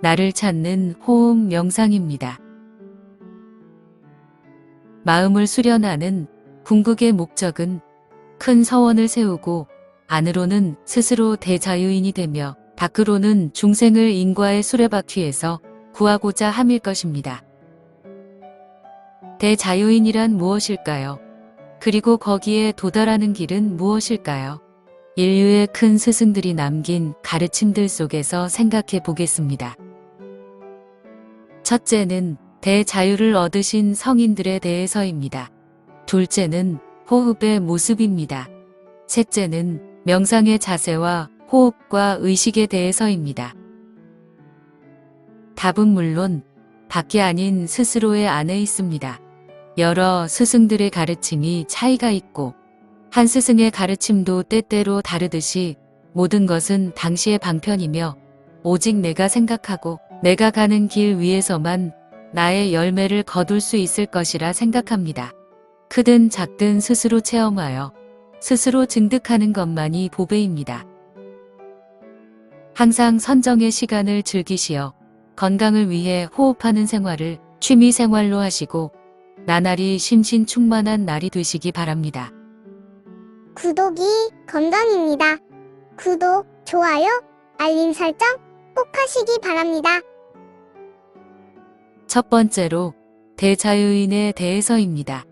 나를 찾는 호흡 명상입니다. 마음을 수련하는 궁극의 목적은 큰 서원을 세우고 안으로는 스스로 대자유인이 되며 밖으로는 중생을 인과의 수레바퀴에서 구하고자 함일 것입니다. 대자유인이란 무엇일까요? 그리고 거기에 도달하는 길은 무엇일까요? 인류의 큰 스승들이 남긴 가르침들 속에서 생각해 보겠습니다. 첫째는 대자유를 얻으신 성인들에 대해서입니다. 둘째는 호흡의 모습입니다. 셋째는 명상의 자세와 호흡과 의식에 대해서입니다. 답은 물론 밖이 아닌 스스로의 안에 있습니다. 여러 스승들의 가르침이 차이가 있고 한 스승의 가르침도 때때로 다르듯이 모든 것은 당시의 방편이며 오직 내가 생각하고 내가 가는 길 위에서만 나의 열매를 거둘 수 있을 것이라 생각합니다. 크든 작든 스스로 체험하여 스스로 증득하는 것만이 보배입니다. 항상 선정의 시간을 즐기시어 건강을 위해 호흡하는 생활을 취미 생활로 하시고 나날이 심신충만한 날이 되시기 바랍니다. 구독이 건강입니다. 구독, 좋아요, 알림 설정 꼭 하시기 바랍니다. 첫 번째로 대자유인에 대해서입니다.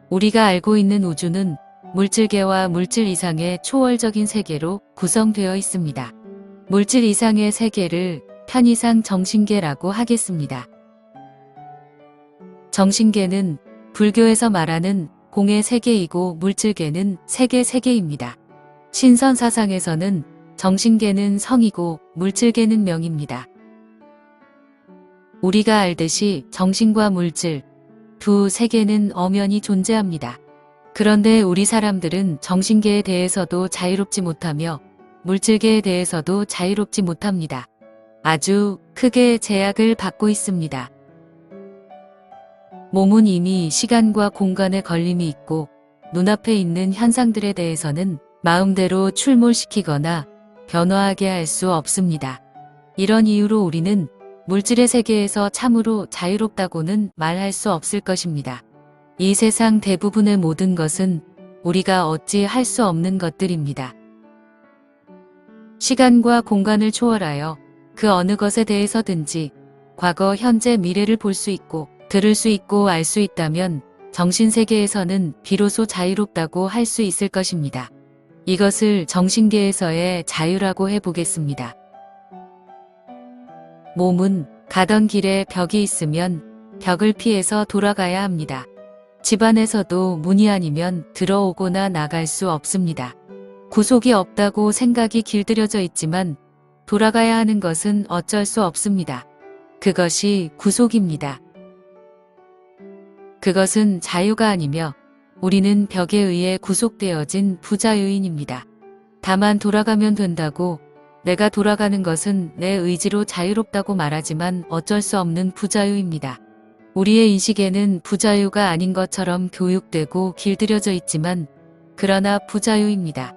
우리가 알고 있는 우주는 물질계와 물질 이상의 초월적인 세계로 구성되어 있습니다. 물질 이상의 세계를 편의상 정신계라고 하겠습니다. 정신계는 불교에서 말하는 공의 세계이고 물질계는 세계 세계입니다. 신선사상에서는 정신계는 성이고 물질계는 명입니다. 우리가 알듯이 정신과 물질, 두 세계는 엄연히 존재합니다. 그런데 우리 사람들은 정신계에 대해서도 자유롭지 못하며 물질계에 대해서도 자유롭지 못합니다. 아주 크게 제약을 받고 있습니다. 몸은 이미 시간과 공간에 걸림이 있고 눈앞에 있는 현상들에 대해서는 마음대로 출몰시키거나 변화하게 할 수 없습니다. 이런 이유로 우리는 물질의 세계에서 참으로 자유롭다고는 말할 수 없을 것입니다. 이 세상 대부분의 모든 것은 우리가 어찌 할 수 없는 것들입니다. 시간과 공간을 초월하여 그 어느 것에 대해서든지 과거, 현재, 미래를 볼 수 있고 들을 수 있고 알 수 있다면 정신세계에서는 비로소 자유롭다고 할 수 있을 것입니다. 이것을 정신계에서의 자유라고 해보겠습니다. 몸은 가던 길에 벽이 있으면 벽을 피해서 돌아가야 합니다. 집안에서도 문이 아니면 들어오거나 나갈 수 없습니다. 구속이 없다고 생각이 길들여져 있지만 돌아가야 하는 것은 어쩔 수 없습니다. 그것이 구속입니다. 그것은 자유가 아니며 우리는 벽에 의해 구속되어진 부자유인입니다. 다만 돌아가면 된다고 내가 돌아가는 것은 내 의지로 자유롭다고 말하지만 어쩔 수 없는 부자유입니다. 우리의 인식에는 부자유가 아닌 것처럼 교육되고 길들여져 있지만 그러나 부자유입니다.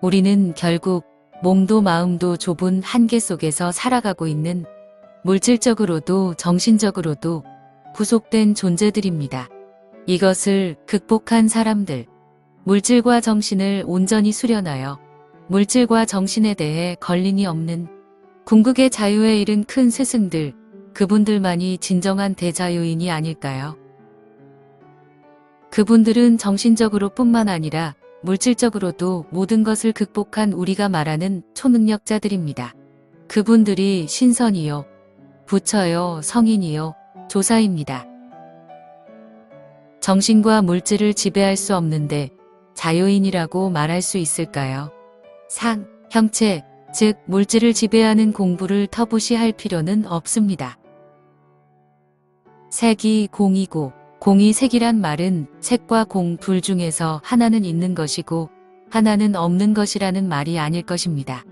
우리는 결국 몸도 마음도 좁은 한계 속에서 살아가고 있는 물질적으로도 정신적으로도 구속된 존재들입니다. 이것을 극복한 사람들, 물질과 정신을 온전히 수련하여 물질과 정신에 대해 걸림이 없는 궁극의 자유에 이른 큰 스승들, 그분들만이 진정한 대자유인이 아닐까요? 그분들은 정신적으로 뿐만 아니라 물질적으로도 모든 것을 극복한 우리가 말하는 초능력자들입니다. 그분들이 신선이요, 부처요, 성인이요, 조사입니다. 정신과 물질을 지배할 수 없는데 자유인이라고 말할 수 있을까요? 상, 형체, 즉 물질을 지배하는 공부를 터부시 할 필요는 없습니다. 색이 공이고 공이 색이란 말은 색과 공 둘 중에서 하나는 있는 것이고 하나는 없는 것이라는 말이 아닐 것입니다.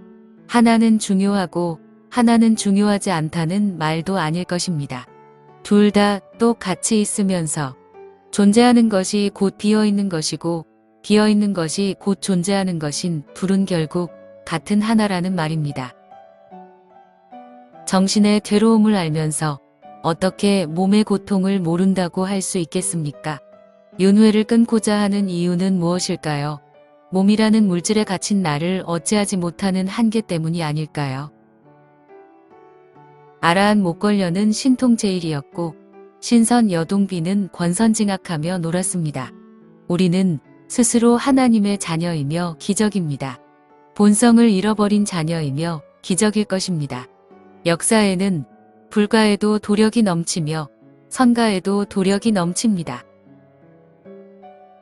하나는 중요하고 하나는 중요하지 않다는 말도 아닐 것입니다. 둘 다 똑같이 있으면서 존재하는 것이 곧 비어있는 것이고 비어있는 것이 곧 존재하는 것인 둘은 결국 같은 하나라는 말입니다. 정신의 괴로움을 알면서 어떻게 몸의 고통을 모른다고 할 수 있겠습니까? 윤회를 끊고자 하는 이유는 무엇일까요? 몸이라는 물질에 갇힌 나를 어찌하지 못하는 한계 때문이 아닐까요? 아라한 목걸려는 신통제일이었고 신선 여동비는 권선징악하며 놀았습니다. 우리는 스스로 하나님의 자녀이며 기적입니다. 본성을 잃어버린 자녀이며 기적일 것입니다. 역사에는 불가에도 도력이 넘치며 선가에도 도력이 넘칩니다.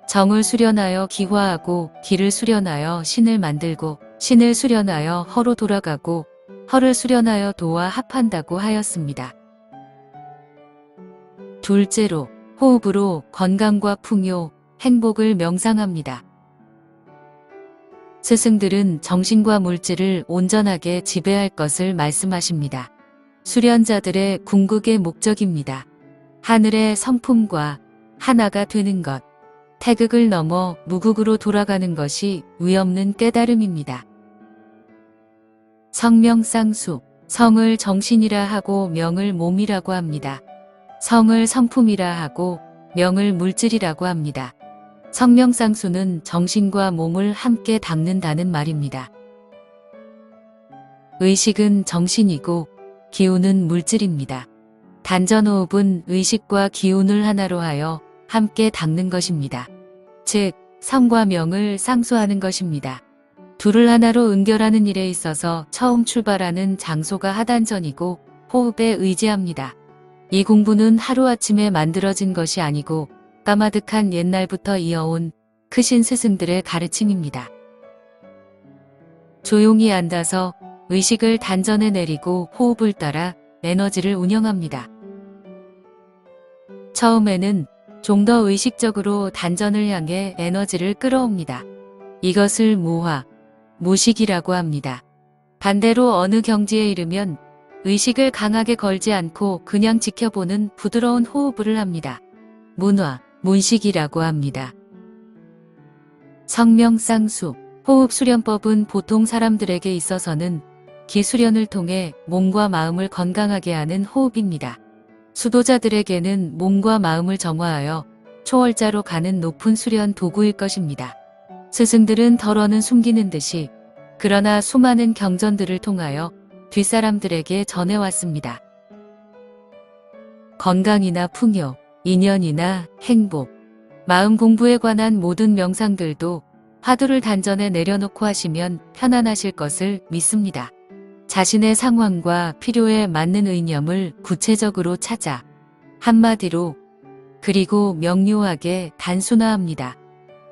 정을 수련하여 기화하고 기를 수련하여 신을 만들고 신을 수련하여 허로 돌아가고 허를 수련하여 도와 합한다고 하였습니다. 둘째로 호흡으로 건강과 풍요, 행복을 명상합니다. 스승들은 정신과 물질을 온전하게 지배할 것을 말씀하십니다. 수련자들의 궁극의 목적입니다. 하늘의 성품과 하나가 되는 것, 태극을 넘어 무극으로 돌아가는 것이 위없는 깨달음입니다. 성명상수, 성을 정신이라 하고 명을 몸이라고 합니다. 성을 성품이라 하고 명을 물질이라고 합니다. 성명상수는 정신과 몸을 함께 닦는다는 말입니다. 의식은 정신이고 기운은 물질입니다. 단전호흡은 의식과 기운을 하나로 하여 함께 닦는 것입니다. 즉, 성과 명을 상수하는 것입니다. 둘을 하나로 연결하는 일에 있어서 처음 출발하는 장소가 하단전이고 호흡에 의지합니다. 이 공부는 하루아침에 만들어진 것이 아니고 까마득한 옛날부터 이어온 크신 스승들의 가르침입니다. 조용히 앉아서 의식을 단전에 내리고 호흡을 따라 에너지를 운영합니다. 처음에는 좀 더 의식적으로 단전을 향해 에너지를 끌어옵니다. 이것을 무화, 무식이라고 합니다. 반대로 어느 경지에 이르면 의식을 강하게 걸지 않고 그냥 지켜보는 부드러운 호흡을 합니다. 문화, 문식이라고 합니다. 성명상수, 호흡 수련법은 보통 사람들에게 있어서는 기수련을 통해 몸과 마음을 건강하게 하는 호흡입니다. 수도자들에게는 몸과 마음을 정화하여 초월자로 가는 높은 수련 도구일 것입니다. 스승들은 덜어는 숨기는 듯이 그러나 수많은 경전들을 통하여 뒷사람들에게 전해왔습니다. 건강이나 풍요, 인연이나 행복, 마음 공부에 관한 모든 명상들도 화두를 단전에 내려놓고 하시면 편안하실 것을 믿습니다. 자신의 상황과 필요에 맞는 의념을 구체적으로 찾아 한마디로 그리고 명료하게 단순화합니다.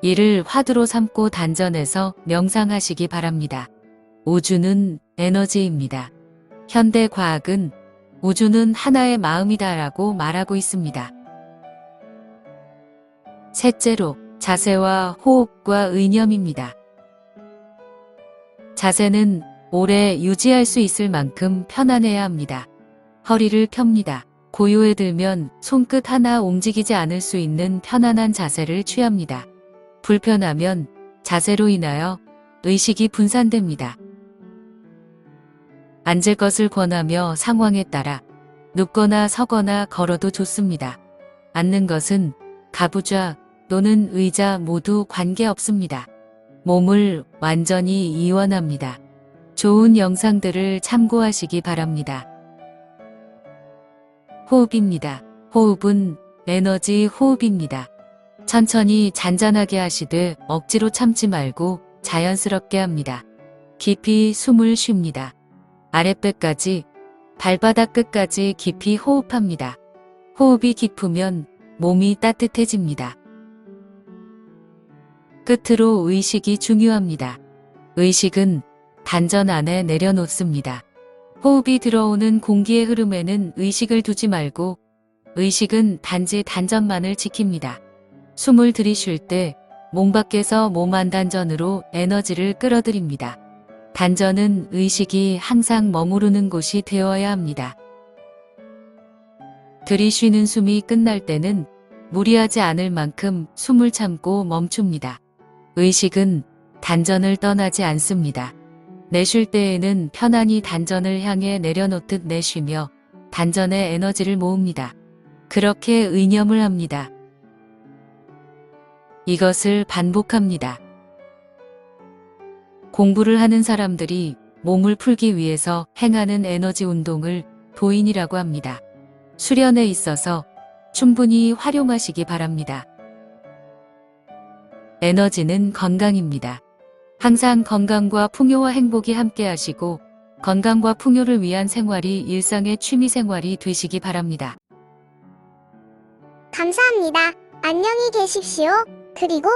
이를 화두로 삼고 단전에서 명상하시기 바랍니다. 우주는 에너지입니다. 현대 과학은 우주는 하나의 마음이다라고 말하고 있습니다. 셋째로 자세와 호흡과 의념입니다. 자세는 오래 유지할 수 있을 만큼 편안해야 합니다. 허리를 펴니다. 고요에 들면 손끝 하나 움직이지 않을 수 있는 편안한 자세를 취합니다. 불편하면 자세로 인하여 의식이 분산됩니다. 앉을 것을 권하며 상황에 따라 눕거나 서거나 걸어도 좋습니다. 앉는 것은 가부좌 또는 의자 모두 관계없습니다. 몸을 완전히 이완합니다. 좋은 영상들을 참고하시기 바랍니다. 호흡입니다. 호흡은 에너지 호흡입니다. 천천히 잔잔하게 하시되 억지로 참지 말고 자연스럽게 합니다. 깊이 숨을 쉽니다. 아랫배까지 발바닥 끝까지 깊이 호흡합니다. 호흡이 깊으면 몸이 따뜻해집니다. 끝으로 의식이 중요합니다. 의식은 단전 안에 내려놓습니다. 호흡이 들어오는 공기의 흐름에는 의식을 두지 말고 의식은 단지 단전만을 지킵니다. 숨을 들이쉴 때 몸 밖에서 몸 안 단전으로 에너지를 끌어들입니다. 단전은 의식이 항상 머무르는 곳이 되어야 합니다. 들이쉬는 숨이 끝날 때는 무리하지 않을 만큼 숨을 참고 멈춥니다. 의식은 단전을 떠나지 않습니다. 내쉴 때에는 편안히 단전을 향해 내려놓듯 내쉬며 단전의 에너지를 모읍니다. 그렇게 의념을 합니다. 이것을 반복합니다. 공부를 하는 사람들이 몸을 풀기 위해서 행하는 에너지 운동을 도인이라고 합니다. 수련에 있어서 충분히 활용하시기 바랍니다. 에너지는 건강입니다. 항상 건강과 풍요와 행복이 함께 하시고 건강과 풍요를 위한 생활이 일상의 취미 생활이 되시기 바랍니다. 감사합니다. 안녕히 계십시오. 그리고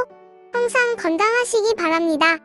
항상 건강하시기 바랍니다.